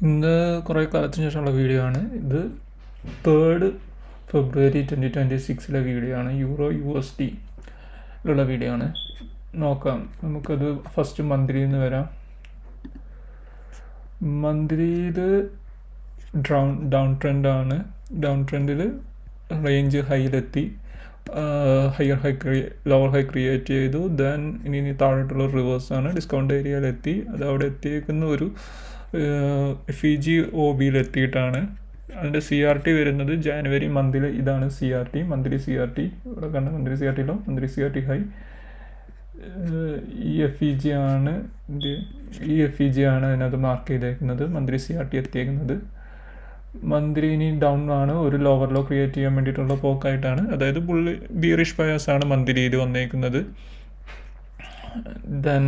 ഇന്ന് കുറേ കാലത്തിന് ശേഷമുള്ള വീഡിയോ ആണ്. ഇത് 3 ഫെബ്രുവരി 2026 വീഡിയോ ആണ്. USD വീഡിയോ ആണ്. നോക്കാം, നമുക്കത് ഫസ്റ്റ് മന്ത്ലിയിൽ നിന്ന് വരാം. മന്ത്ലിയിൽ ഡൗൺ ട്രെൻഡാണ്. ഡൗൺ ട്രെൻഡിൽ റേഞ്ച് ഹൈയിലെത്തി, ലോവർ ഹൈ ക്രിയേറ്റ് ചെയ്തു. ദെൻ ഇനി താഴോട്ടുള്ള റിവേഴ്സാണ്. ഡിസ്കൗണ്ട് ഏരിയയിലെത്തി. അത് അവിടെ എത്തിയേക്കുന്ന ഒരു FEG-OB എത്തിയിട്ടാണ്. അതിൻ്റെ CRT വരുന്നത് ജാനുവരി മന്തിൽ. ഇതാണ് CRT, മന്ത്ലി CRT. ഇവിടെ കണ്ട മന്ത്ലി CRT-ലോ മന്ത്ലി CRT ഹൈ. ഈ FEG ആണ് അതിനകത്ത് മാർക്ക് ചെയ്തേക്കുന്നത്. Monthly CRT എത്തിയേക്കുന്നത്. മന്ത്ലി ഇനി ഡൗൺ ആണ്, ഒരു ലോവർ ലോ ക്രിയേറ്റ് ചെയ്യാൻ വേണ്ടിയിട്ടുള്ള പോക്കായിട്ടാണ്. അതായത് ബിയറിഷ് ബയാസ് ആണ് മന്ത്ലിയിൽ വന്നേക്കുന്നത്. ദെൻ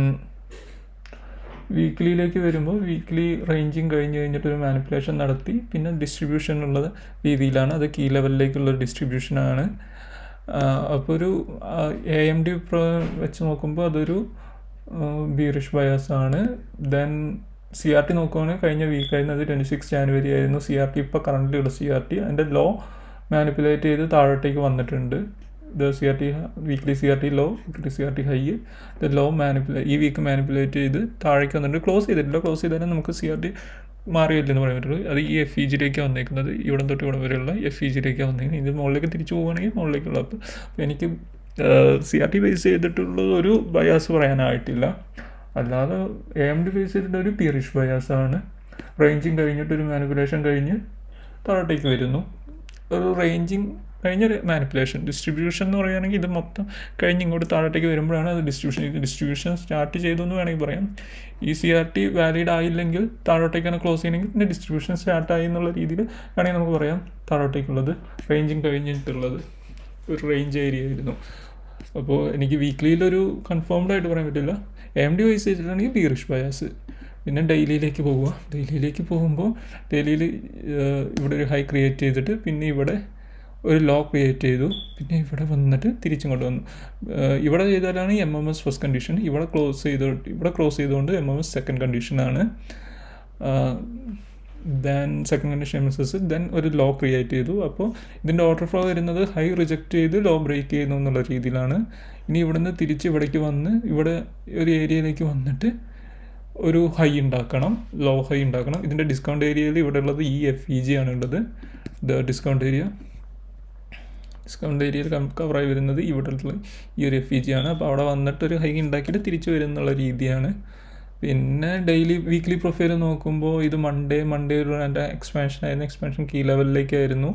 വീക്ക്ലിയിലേക്ക് വരുമ്പോൾ വീക്ക്ലി റേഞ്ചിങ് കഴിഞ്ഞിട്ടൊരു മാനിപ്പുലേഷൻ നടത്തി, പിന്നെ ഡിസ്ട്രിബ്യൂഷൻ ഉള്ള രീതിയിലാണ്. അത് കീ ലെവലിലേക്കുള്ള ഡിസ്ട്രിബ്യൂഷനാണ്. അപ്പോൾ ഒരു AMD വെച്ച് നോക്കുമ്പോൾ അതൊരു ബിയറിഷ് ബയാസ് ആണ്. ദെൻ CRT നോക്കുകയാണെങ്കിൽ കഴിഞ്ഞ വീക്കായിരുന്നു, അത് 26 ജാനുവരി ആയിരുന്നു CRT. ഇപ്പോൾ കറൻ്റ് ഉള്ള CRT അതിൻ്റെ ലോ മാനിപ്പുലേറ്റ് ചെയ്ത് താഴോട്ടേക്ക് വന്നിട്ടുണ്ട്. Weekly CRT low, weekly CRT high. Low ഈ വീക്ക് മാനിപ്പുലേറ്റ് ചെയ്ത് താഴേക്ക് വന്നിട്ട് ക്ലോസ് ചെയ്തിട്ടില്ല. ക്ലോസ് ചെയ്താലും നമുക്ക് CRT മാറിയില്ലെന്ന് പറയാൻ പറ്റുള്ളൂ. അത് ഈ FEG-യിലേക്കാണ് വന്നേക്കുന്നത്. ഇവിടെ തൊട്ട് ഇവിടെ വരെയുള്ള FEG-യിലേക്കാണ് വന്നേക്കുന്നത്. ഇത് മുകളിലേക്ക് തിരിച്ചു പോകുകയാണെങ്കിൽ മുകളിലേക്കുള്ള. അപ്പോൾ എനിക്ക് CRT ബേസ് ചെയ്തിട്ടുള്ള ഒരു ബയാസ് പറയാനായിട്ടില്ല. അല്ലാതെ AMD ബേസ് ചെയ്തിട്ട് ഒരു ബിയറിഷ് ബയാസാണ്. റേഞ്ചിങ് കഴിഞ്ഞിട്ടൊരു മാനിപ്പുലേഷൻ കഴിഞ്ഞ് താഴോട്ടേക്ക് വരുന്നു. ഒരു റേഞ്ചിങ് കഴിഞ്ഞൊരു മാനിപ്പുലേഷൻ. ഡിസ്ട്രിബ്യൂഷൻ എന്ന് പറയുകയാണെങ്കിൽ ഇത് മൊത്തം കഴിഞ്ഞ് ഇങ്ങോട്ട് താഴോട്ടേക്ക് വരുമ്പോഴാണ് അത് ഡിസ്ട്രിബ്യൂഷൻ സ്റ്റാർട്ട് ചെയ്തു എന്ന് വേണമെങ്കിൽ പറയാം. ഈ CRT വാലിഡ് ആയില്ലെങ്കിൽ താഴോട്ടേക്കാണ് ക്ലോസ് ചെയ്യണമെങ്കിൽ പിന്നെ ഡിസ്ട്രിബ്യൂഷൻ സ്റ്റാർട്ടായി എന്നുള്ള രീതിയിൽ വേണമെങ്കിൽ നമുക്ക് പറയാം. താഴോട്ടേക്കുള്ളത് റേഞ്ചിങ് കഴിഞ്ഞിട്ടുള്ളത് ഒരു റേഞ്ച് ഏരിയ ആയിരുന്നു. അപ്പോൾ എനിക്ക് വീക്ക്ലിയിലൊരു കൺഫേംഡ് ആയിട്ട് പറയാൻ പറ്റില്ല. AMD വൈസ് ചെയ്തിട്ടാണെങ്കിൽ ബിയറിഷ് ബയാസ്. പിന്നെ ഡെയിലിയിലേക്ക് പോവുക. ഡെയിലിയിലേക്ക് പോകുമ്പോൾ ഡെയിലിയിൽ ഇവിടെ ഒരു ഹൈ ക്രിയേറ്റ് ചെയ്തിട്ട് പിന്നെ ഇവിടെ ഒരു ലോ ക്രിയേറ്റ് ചെയ്തു. പിന്നെ ഇവിടെ വന്നിട്ട് തിരിച്ചിങ്ങോട്ട് വന്നു. ഇവിടെ ചെയ്താലാണ് MMS ഫസ്റ്റ് കണ്ടീഷൻ. ഇവിടെ ക്രോസ് ചെയ്തുകൊണ്ട് MMS സെക്കൻഡ് കണ്ടീഷനാണ്. Then second condition MSS. Then ഒരു ലോ ക്രിയേറ്റ് ചെയ്തു. അപ്പോൾ ഇതിൻ്റെ ഓർഡർ ഫ്ലോ വരുന്നത് ഹൈ റിജക്റ്റ് ചെയ്ത് ലോ ബ്രേക്ക് ചെയ്യുന്നു എന്നുള്ള രീതിയിലാണ്. ഇനി ഇവിടുന്ന് തിരിച്ച് ഇവിടേക്ക് വന്ന് ഇവിടെ ഒരു ഏരിയയിലേക്ക് വന്നിട്ട് ഒരു ഹൈ ഉണ്ടാക്കണം, ലോ ഹൈ ഉണ്ടാക്കണം. ഇതിൻ്റെ ഡിസ്കൗണ്ട് ഏരിയയിൽ ഇവിടെ ഉള്ളത് ഈ FEG ആണുള്ളത്. ഡിസ്കൗണ്ട് ഏരിയയിൽ കവറായി വരുന്നത് ഇവിടെ ഉള്ള ഈ ഒരു FEG ആണ്. അപ്പോൾ അവിടെ വന്നിട്ടൊരു ഹൈ ഉണ്ടാക്കിയിട്ട് തിരിച്ചു വരുന്നുള്ള രീതിയാണ്. പിന്നെ വീക്ക്ലി പ്രൊഫൈൽ നോക്കുമ്പോൾ ഇത് മൺഡേ എൻ്റെ എക്സ്പാൻഷൻ കീ ലെവലിലായിരുന്നു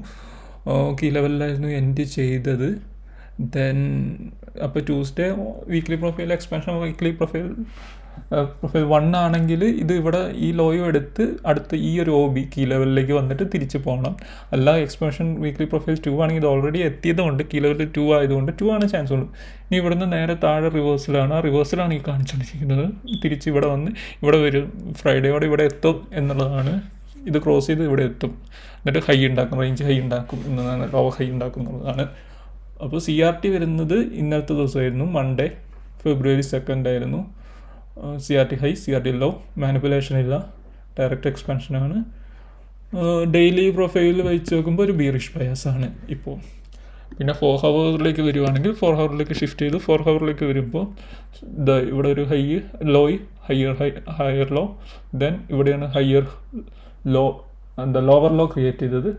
എൻഡ് ചെയ്തത്. ദെൻ അപ്പോൾ Tuesday weekly profile expansion, profile 1 ആണെങ്കിൽ ഇത് ഇവിടെ ഈ ലോയും എടുത്ത് അടുത്ത് ഈ ഒരു OB കീ ലെവലിലേക്ക് വന്നിട്ട് തിരിച്ച് പോകണം. അല്ല എക്സ്പാൻഷൻ വീക്ക്ലി പ്രൊഫൈൽ 2 ആണെങ്കിൽ ഇത് ഓൾറെഡി എത്തിയതുകൊണ്ട് കീ ലെവൽ 2 ആയതുകൊണ്ട് 2 ആണ് ചാൻസ് ഉള്ളൂ. ഇനി ഇവിടുന്ന് നേരെ താഴെ റിവേഴ്സിലാണ് ഈ കാണിച്ചുകൊണ്ടിരിക്കുന്നത്. തിരിച്ച് ഇവിടെ വന്ന് ഇവിടെ വരും. ഫ്രൈഡേയോടെ ഇവിടെ എത്തും എന്നുള്ളതാണ്. ഇത് ക്രോസ് ചെയ്ത് ഇവിടെ എത്തും, എന്നിട്ട് ഹൈ ഉണ്ടാക്കും, റേഞ്ച് ഹൈ ഉണ്ടാക്കും എന്നതാണ്, ലോ ഹൈ ഉണ്ടാക്കും എന്നുള്ളതാണ്. അപ്പോൾ CRT വരുന്നത് ഇന്നലത്തെ ദിവസമായിരുന്നു, മൺഡേ ഫെബ്രുവരി 2 ആയിരുന്നു. CRT high, CRT low, manipulation ഇല്ല, ഡയറക്റ്റ് എക്സ്പാൻഷനാണ്. ഡെയിലി പ്രൊഫൈൽ വെച്ച് നോക്കുമ്പോൾ ഒരു ബിയറിഷ് ബയാസാണ് ഇപ്പോൾ. പിന്നെ 4 ഹവറിലേക്ക് വരുവാണെങ്കിൽ 4 ഹവറിലേക്ക് ഷിഫ്റ്റ് ചെയ്തു. 4 ഹവറിലേക്ക് വരുമ്പോൾ ഇവിടെ ഒരു ഹയർ ലോ. ദെൻ ഇവിടെയാണ് ലോവർ ലോ ക്രിയേറ്റ് ചെയ്തത്.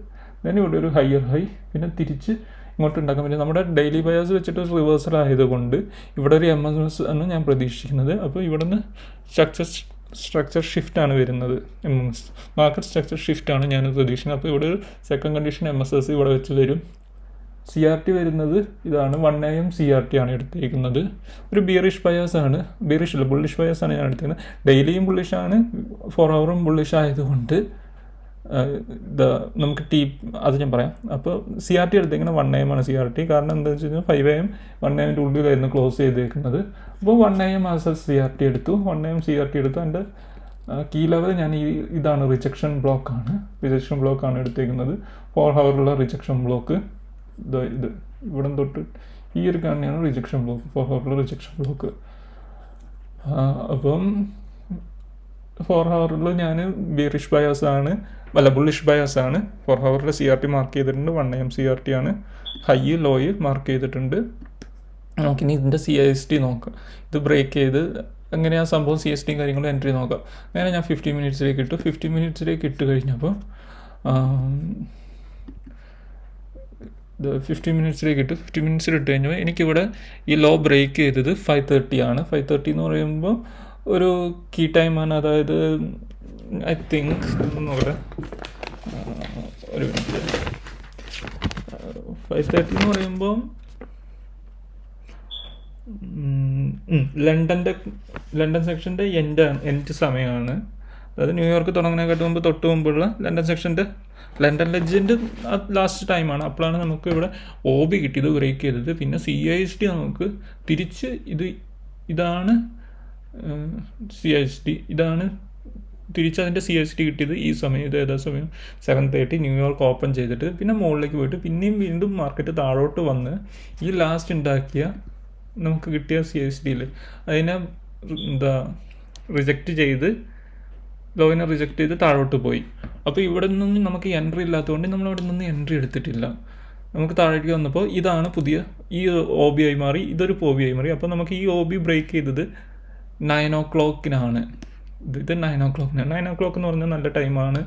ദെൻ ഇവിടെ ഒരു ഹയർ ഹൈ. പിന്നെ തിരിച്ച് ഇങ്ങോട്ട് ഉണ്ടാക്കാൻ പറ്റും. നമ്മുടെ ഡെയിലി ബയാസ് വെച്ചിട്ട് റിവേഴ്സൽ ആയതുകൊണ്ട് ഇവിടെ ഒരു MMS ആണ് ഞാൻ പ്രതീക്ഷിക്കുന്നത്. അപ്പോൾ ഇവിടെ നിന്ന് സ്ട്രക്ചർ ഷിഫ്റ്റാണ് വരുന്നത്. മാർക്കറ്റ് സ്ട്രക്ചർ ഷിഫ്റ്റാണ് ഞാൻ പ്രതീക്ഷിക്കുന്നത്. അപ്പോൾ ഇവിടെ ഒരു സെക്കൻഡ് കണ്ടീഷൻ MSS ഇവിടെ വെച്ച് വരും. CRT വരുന്നത് ഇതാണ്, 1 AM CRT ആണ് എടുത്തിരിക്കുന്നത്. ഒരു ബിയറിഷ് ബയാസാണ്, ബുള്ളിഷ് ബയാസാണ് ഞാൻ എടുത്തിരിക്കുന്നത്. ഡെയിലിയും ബുള്ളിഷാണ്, 4 ഹവറും ബുള്ളിഷ് ആയതുകൊണ്ട് നമുക്ക് അത് ഞാൻ പറയാം. അപ്പോൾ CRT എടുത്തേക്കുന്നത് 1 AM ആണ് CRT. കാരണം എന്താണെന്ന് വെച്ച് കഴിഞ്ഞാൽ 5 AM 1 AM ഉള്ളിലായിരുന്നു ക്ലോസ് ചെയ്തേക്കുന്നത്. അപ്പോൾ 1 AM CRT എടുത്തു. 1 AM CRT എടുത്തു. എൻ്റെ കീ ലെവൽ ഞാൻ ഇതാണ്, റിജക്ഷൻ ബ്ലോക്കാണ് എടുത്തേക്കുന്നത്. 4 ഹവറിലുള്ള റിജക്ഷൻ ബ്ലോക്ക് ഇത് ഇവിടെ തൊട്ട് ഈ ഒരു കാണുന്നതാണ് റിജക്ഷൻ ബ്ലോക്ക്, 4 ഹവറിലുള്ള റിജക്ഷൻ ബ്ലോക്ക്. അപ്പം 4 ഹവറിൽ ഞാൻ ബീറിഷ് ബയാസ് ആണ്, ബുള്ളിഷ് ബയാസ് ആണ്. 4 ഹവറിൽ CRT മാർക്ക് ചെയ്തിട്ടുണ്ട്. 1 AM CRT ആണ്. ഹൈ ലോയ് മാർക്ക് ചെയ്തിട്ടുണ്ട്. നമുക്കിനി ഇതിൻ്റെ CIST നോക്കാം. ഇത് ബ്രേക്ക് ചെയ്ത് എങ്ങനെയാണ് സംഭവം CST കാര്യങ്ങളും എൻട്രി നോക്കാം. അങ്ങനെ ഞാൻ 50 മിനിറ്റ്സിലേക്ക് ഇട്ടു. 50 മിനിറ്റ്സിലേക്ക് ഇട്ട് കഴിഞ്ഞപ്പോൾ ഇത് 50 മിനിറ്റ്സിലേക്ക് ഇട്ട് 50 മിനിറ്റ്സിൽ ഇട്ട് കഴിഞ്ഞപ്പോൾ എനിക്കിവിടെ ഈ ലോ ബ്രേക്ക് ചെയ്തത് 5:30 ആണ്. 5:30 എന്ന് പറയുമ്പോൾ ഒരു കീ ടൈമാണ്. അതായത് ഐ തിങ്ക് നോക്കട്ടെ, ഒരു മിനിറ്റ്. 5:30 എന്ന് പറയുമ്പോൾ ലണ്ടൻ സെക്ഷൻ്റെ എൻഡ് സമയമാണ്. അതായത് ന്യൂയോർക്ക് തുടങ്ങുന്നതിനെക്കാട്ട് മുമ്പ് തൊട്ട് മുമ്പുള്ള ലണ്ടൻ ലെജൻഡ് ലാസ്റ്റ് ടൈമാണ്. അപ്പോഴാണ് നമുക്ക് ഇവിടെ OB കിട്ടിയത്, ബ്രേക്ക് ചെയ്തത്. പിന്നെ CIST നമുക്ക് തിരിച്ച് ഇതാണ് CIST, ഇതാണ് തിരിച്ച് അതിൻ്റെ CIST കിട്ടിയത് ഈ സമയം. ഇത് ഏതാ സമയം 7:30 ന്യൂയോർക്ക് ഓപ്പൺ ചെയ്തിട്ട് പിന്നെ മുകളിലേക്ക് പോയിട്ട് പിന്നെയും വീണ്ടും മാർക്കറ്റ് താഴോട്ട് വന്ന് ഈ ലാസ്റ്റ് ഉണ്ടാക്കിയ നമുക്ക് കിട്ടിയ CISTയിൽ അതിനെ റിജക്റ്റ് ചെയ്ത് ലോവിനെ റിജക്റ്റ് ചെയ്ത് താഴോട്ട് പോയി. അപ്പോൾ ഇവിടെ നിന്നും നമുക്ക് എൻട്രി ഇല്ലാത്തതുകൊണ്ട് നമ്മളിവിടെ നിന്ന് എൻട്രി എടുത്തിട്ടില്ല. നമുക്ക് താഴേക്ക് വന്നപ്പോൾ ഇതാണ് പുതിയ ഈ OB ആയി മാറി, ഇതൊരു OB ആയി മാറി. അപ്പോൾ നമുക്ക് ഈ OB ബ്രേക്ക് ചെയ്തത് 9 o'clock ഇത് 9 o'clock 9 o'clock എന്ന് പറഞ്ഞാൽ നല്ല ടൈമാണ്,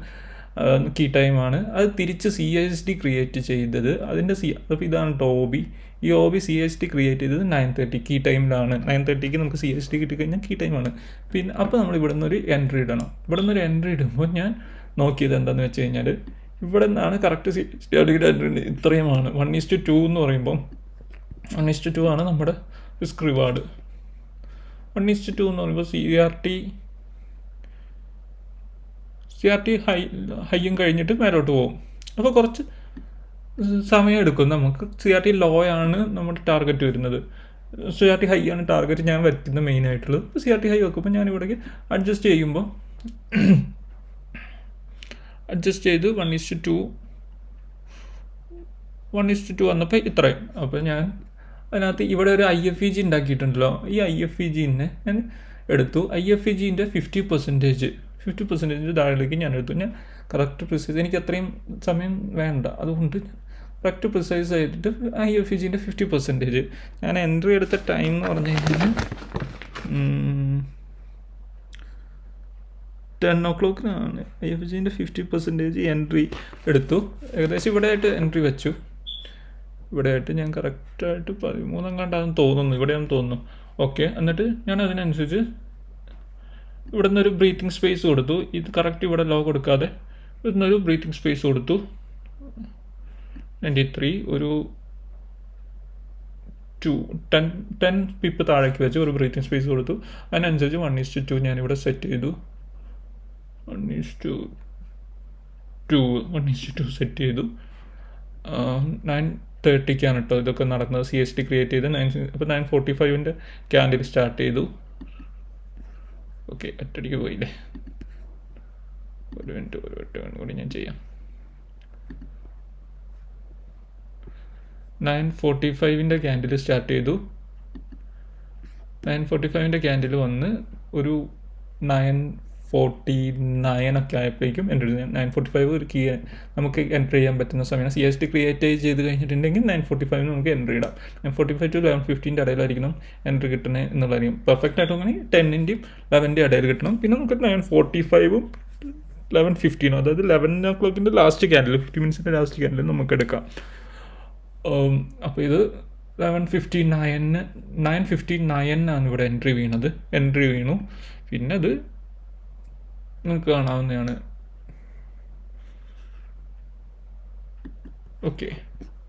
കീ ടൈമാണ്. അത് തിരിച്ച് CIST ക്രിയേറ്റ് ചെയ്തത് അതിൻ്റെ അപ്പോൾ ഇതാണ് OB. ഈ OB CIST ക്രിയേറ്റ് ചെയ്തത് 9:30 കീ ടൈമിലാണ്. 9:30 നമുക്ക് CIST കിട്ടിക്കഴിഞ്ഞാൽ കീ ടൈമാണ്. പിന്നെ അപ്പോൾ നമ്മൾ ഇവിടെ നിന്നൊരു എൻട്രി ഇടണം. ഇവിടെ നിന്നൊരു എൻട്രി ഇടുമ്പോൾ ഞാൻ നോക്കിയത് എന്താണെന്ന് വെച്ച് കഴിഞ്ഞാൽ ഇവിടെ നിന്നാണ് കറക്റ്റ് CIST എൻട്രി ഇത്രയുമാണ്. 1:2 എന്ന് പറയുമ്പോൾ 1:2 ആണ് നമ്മുടെ റിസ്ക് റിവാർഡ്. 1:2 എന്ന് പറയുമ്പോൾ CRT ഹൈയും കഴിഞ്ഞിട്ട് മേലോട്ട് പോകും. അപ്പോൾ കുറച്ച് സമയം എടുക്കും നമുക്ക്. CRT ലോ ആണ് നമ്മുടെ ടാർഗറ്റ് വരുന്നത്, CRT ഹൈ ആണ് ടാർഗറ്റ് ഞാൻ വരുത്തുന്നത് മെയിനായിട്ടുള്ളത്. CRT ഹൈ വെക്കുമ്പോൾ ഞാൻ ഇവിടേക്ക് അഡ്ജസ്റ്റ് ചെയ്യുമ്പോൾ അഡ്ജസ്റ്റ് ചെയ്ത് 1:2 വന്നപ്പോൾ ഇത്രയും. അപ്പോൾ ഞാൻ അതിനകത്ത് ഇവിടെ ഒരു IFEG ഉണ്ടാക്കിയിട്ടുണ്ടല്ലോ, ഈ IFEGനെ ഞാൻ എടുത്തു. IFEGൻ്റെ 50% താഴേക്ക് ഞാൻ എടുത്തു. ഞാൻ കറക്റ്റ് പ്രിസൈസ്, എനിക്ക് അത്രയും സമയം വേണ്ട, അതുകൊണ്ട് കറക്റ്റ് പ്രിസൈസ് ആയിട്ട് IFEGൻ്റെ 50%. ഞാൻ എൻട്രി എടുത്ത ടൈം എന്ന് പറഞ്ഞു കഴിഞ്ഞാൽ 10 o'clock-നാണ്. IFEGൻ്റെ 50% എൻട്രി എടുത്തു. ഏകദേശം ഇവിടെ ആയിട്ട് എൻട്രി വെച്ചു. ഇവിടെ ആയിട്ട് ഞാൻ കറക്റ്റായിട്ട് 13 കണ്ടാന്ന് തോന്നുന്നു, ഇവിടെയാണെന്ന് തോന്നുന്നു. ഓക്കെ, എന്നിട്ട് ഞാൻ അതിനനുസരിച്ച് ഇവിടെ നിന്നൊരു ബ്രീത്തിങ് സ്പേസ് കൊടുത്തു. ഇത് കറക്റ്റ് ഇവിടെ ലോ കൊടുക്കാതെ ഇവിടെ നിന്നൊരു ബ്രീത്തിങ് സ്പേസ് കൊടുത്തു. 93 ഒരു 10 പിപ്പ് താഴേക്ക് വെച്ച് ഒരു ബ്രീത്തിങ് സ്പേസ് കൊടുത്തു. അതിനനുസരിച്ച് 1:2 ഞാനിവിടെ സെറ്റ് ചെയ്തു. 1:2 സെറ്റ് ചെയ്തു. 9:30 കേട്ടോ ഇതൊക്കെ നടക്കുന്നത്. CST ക്രിയേറ്റ് ചെയ്ത് അപ്പോൾ 9:45 ക്യാൻഡിൽ സ്റ്റാർട്ട് ചെയ്തു. ഓക്കെ, ഒറ്റടിക്ക് പോയില്ലേ, ഒരു മിനിറ്റ് കൂടി ഞാൻ ചെയ്യാം. 9:45 ക്യാൻഡിൽ സ്റ്റാർട്ട് ചെയ്തു. 9:45 ക്യാൻഡിൽ വന്ന് ഒരു 9:49 ഒക്കെ ആയപ്പോഴേക്കും എൻട്രി. 9:45 ഒരു കീ നമുക്ക് എൻട്രി ചെയ്യാൻ പറ്റുന്ന സമയമാണ്. CST ക്രിയേറ്റ് ചെയ്ത് കഴിഞ്ഞിട്ടുണ്ടെങ്കിൽ 9:45 നമുക്ക് എൻട്രി ഇടാം. 9:45 to 11:15 ഇടയിലായിരിക്കണം എൻട്രി കിട്ടണേ എന്നുള്ളതായിരിക്കും. പെർഫെക്റ്റ് ആയിട്ടുണ്ടെങ്കിൽ 10-ൻ്റെയും 11-ൻ്റെയും ഇടയിൽ കിട്ടണം. പിന്നെ നമുക്ക് 9:45 11:15 അതായത് 11 o'clock ലാസ്റ്റ് ക്യാൻഡിൽ 50 മിനിറ്റ്സിൻ്റെ ലാസ്റ്റ് ക്യാൻഡിൽ നമുക്ക് എടുക്കാം. അപ്പോൾ ഇത് 9:59 ഇവിടെ എൻട്രി വീണു. പിന്നെ അത് നിങ്ങൾക്ക് കാണാവുന്നതാണ്. ഓക്കെ,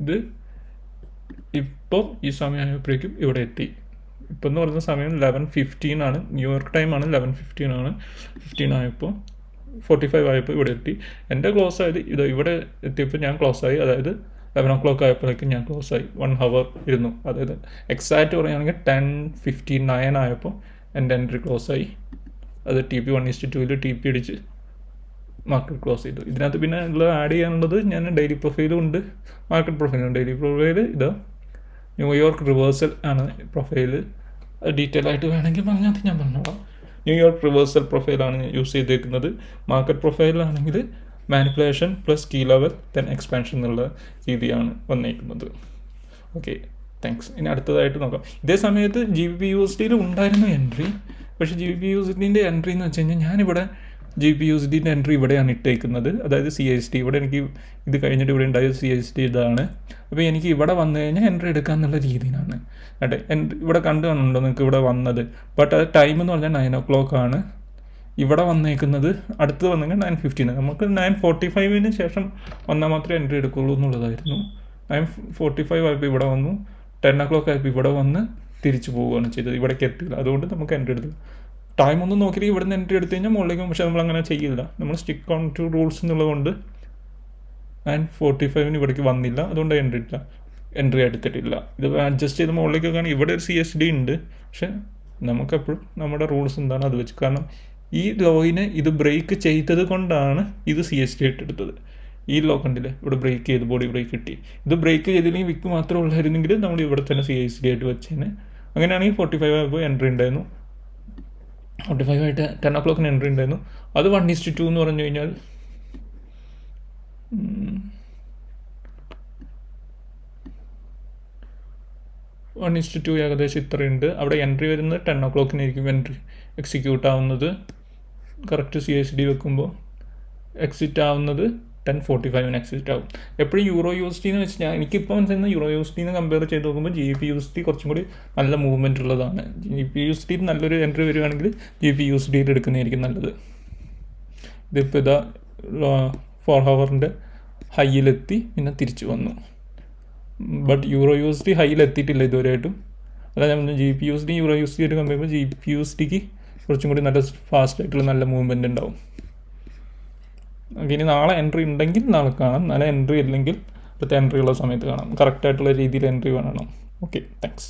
ഇത് ഇപ്പോൾ ഈ സമയമായപ്പോഴേക്കും ഇവിടെ എത്തി. ഇപ്പം എന്ന് പറയുന്ന സമയം 11:15 ആണ്, ന്യൂയോർക്ക് ടൈമാണ്. 11:15 ആയപ്പോൾ 45 ആയപ്പോൾ ഇവിടെ എത്തി. എൻ്റെ ക്ലോസ് ആയത് ഇവിടെ എത്തിയപ്പോൾ ഞാൻ ക്ലോസ് ആയി. അതായത് 11 o'clock ആയപ്പോഴേക്കും ഞാൻ ക്ലോസ് ആയി. 1 hour ഇരുന്നു. അതായത് എക്സാക്റ്റ് പറയുകയാണെങ്കിൽ 10:59 ആയപ്പോൾ എൻ്റെ എൻട്രി ക്ലോസ് ആയി. അത് TP 1:2 TP അടിച്ച് മാർക്കറ്റ് ക്ലോസ് ചെയ്തു. ഇതിനകത്ത് പിന്നെ ഉള്ളത് ആഡ് ചെയ്യാനുള്ളത് ഞാൻ ഡെയിലി പ്രൊഫൈലും ഉണ്ട്, മാർക്കറ്റ് പ്രൊഫൈലും. ഡെയിലി പ്രൊഫൈൽ ഇത് ന്യൂയോർക്ക് റിവേഴ്സൽ ആണ് പ്രൊഫൈല്. ഡീറ്റെയിൽ ആയിട്ട് വേണമെങ്കിൽ പറഞ്ഞാൽ ഞാൻ പറഞ്ഞോളാം. ന്യൂയോർക്ക് റിവേഴ്സൽ പ്രൊഫൈലാണ് യൂസ് ചെയ്തേക്കുന്നത്. മാർക്കറ്റ് പ്രൊഫൈലാണെങ്കിൽ manipulation plus key level then expansion എന്നുള്ള രീതിയാണ് വന്നേക്കുന്നത്. Okay, thanks. ഇനി അടുത്തതായിട്ട് നോക്കാം. ഇതേ സമയത്ത് GBPUSD ഉണ്ടായിരുന്നു എൻട്രി. പക്ഷേ GBPUSD എൻട്രി എന്ന് വെച്ച് കഴിഞ്ഞാൽ ഞാനിവിടെ GBPUSD എൻട്രി ഇവിടെയാണ് ഇട്ടേക്കുന്നത്. അതായത് CST ഇവിടെ എനിക്ക് ഇത് കഴിഞ്ഞിട്ട് ഇവിടെ ഉണ്ടായത് CST ഇതാണ്. അപ്പോൾ എനിക്ക് ഇവിടെ വന്നു കഴിഞ്ഞാൽ എൻട്രി എടുക്കാമെന്നുള്ള രീതിയിലാണ് കേട്ടെ. ഇവിടെ കണ്ടുണ്ടോ നിങ്ങൾക്ക് ഇവിടെ വന്നത്? ബട്ട് അത് ടൈം എന്ന് പറഞ്ഞാൽ 9 o'clock ആണ്. ഇവിടെ വന്നേക്കുന്നത് അടുത്ത് വന്നെങ്കിൽ 9:15. നമുക്ക് 9:45 ശേഷം വന്നാൽ മാത്രമേ എൻട്രി എടുക്കുള്ളൂ എന്നുള്ളതായിരുന്നു. 9:45 ആയപ്പോൾ ഇവിടെ വന്നു, 10 o'clock ആയപ്പോൾ ഇവിടെ വന്ന് തിരിച്ചു പോവുകയാണ് ചെയ്തത്. ഇവിടേക്ക് എത്തിയില്ല, അതുകൊണ്ട് നമുക്ക് എൻട്രി എടുത്തു. ടൈം ഒന്നും നോക്കിയിട്ട് ഇവിടെ നിന്ന് എൻട്രി എടുത്തു കഴിഞ്ഞാൽ മുകളിലേക്കും. പക്ഷേ നമ്മൾ അങ്ങനെ ചെയ്യില്ല, നമ്മൾ സ്റ്റിക്ക് ഓൺ ടു റൂൾസ് എന്നുള്ളതുകൊണ്ട് 9:45 ഇവിടേക്ക് വന്നില്ല, അതുകൊണ്ട് എൻട്രി എടുത്തിട്ടില്ല. ഇത് അഡ്ജസ്റ്റ് ചെയ്ത് മുകളിലേക്കൊക്കെയാണ്. ഇവിടെ ഒരു CSD ഉണ്ട്, പക്ഷെ നമുക്കെപ്പോഴും നമ്മുടെ റൂൾസ് എന്താണ് അത് വെച്ച്. കാരണം ഈ ലോയിനെ ഇത് ബ്രേക്ക് ചെയ്തത് കൊണ്ടാണ് ഇത് CSD ഇട്ടെടുത്തത്. ഈ ലോ കണ്ടില്ലേ, ഇവിടെ ബ്രേക്ക് ചെയ്ത് ബോഡി ബ്രേക്ക് കിട്ടി. ഇത് ബ്രേക്ക് ചെയ്തില്ലെങ്കിൽ വിക്ക് മാത്രമേ ഉള്ളായിരുന്നെങ്കിൽ നമ്മൾ ഇവിടെ തന്നെ CSD ആയിട്ട് വെച്ചേനെ. അങ്ങനെയാണെങ്കിൽ 45 ആയപ്പോൾ എൻട്രി ഉണ്ടായിരുന്നു. 45 ആയിട്ട് 10 o'clock എൻട്രി ഉണ്ടായിരുന്നു. അത് 1:2 എന്ന് പറഞ്ഞു കഴിഞ്ഞാൽ 1:2 ഏകദേശം ഇത്രയുണ്ട്. അവിടെ എൻട്രി വരുന്നത് 10 o'clock എൻട്രി എക്സിക്യൂട്ട് ആവുന്നത്. കറക്റ്റ് CSD വെക്കുമ്പോൾ എക്സിറ്റ് ആവുന്നത് 10:45 എക്സിറ്റ് ആവും. എപ്പോഴും EURUSD എന്ന് വെച്ച് ഞാൻ എനിക്കിപ്പോൾ മനസ്സിലാകുന്ന EURUSD കമ്പയർ ചെയ്ത് നോക്കുമ്പോൾ GBPUSD കുറച്ചും കൂടി നല്ല മൂവ്മെൻറ്റ് ഉള്ളതാണ്. GBPUSD നല്ലൊരു എൻട്രി വരികയാണെങ്കിൽ GBPUSD എടുക്കുന്നതായിരിക്കും നല്ലത്. ഇതിപ്പോൾ ഇതാ 4 hourൻ്റെ ഹൈയിലെത്തി പിന്നെ തിരിച്ചു വന്നു. ബട്ട് EURUSD ഹൈയിലെത്തിയിട്ടില്ല ഇതുവരെയായിട്ടും. അതായത് നമ്മൾ GBPUSD EURUSD ആയിട്ട് കമ്പയർ ചെയ്യുമ്പോൾ GBPUSDക്ക് കുറച്ചും കൂടി നല്ല ഫാസ്റ്റായിട്ടുള്ള നല്ല മൂവ്മെൻറ്റ് ഉണ്ടാവും. ഇനി നാളെ എൻട്രി ഉണ്ടെങ്കിൽ നാളെ കാണാം, നാളെ എൻട്രി ഇല്ലെങ്കിൽ അടുത്ത എൻട്രി ഉള്ള സമയത്ത് കാണാം. കറക്റ്റായിട്ടുള്ള രീതിയിൽ എൻട്രി വേണം. Okay, thanks.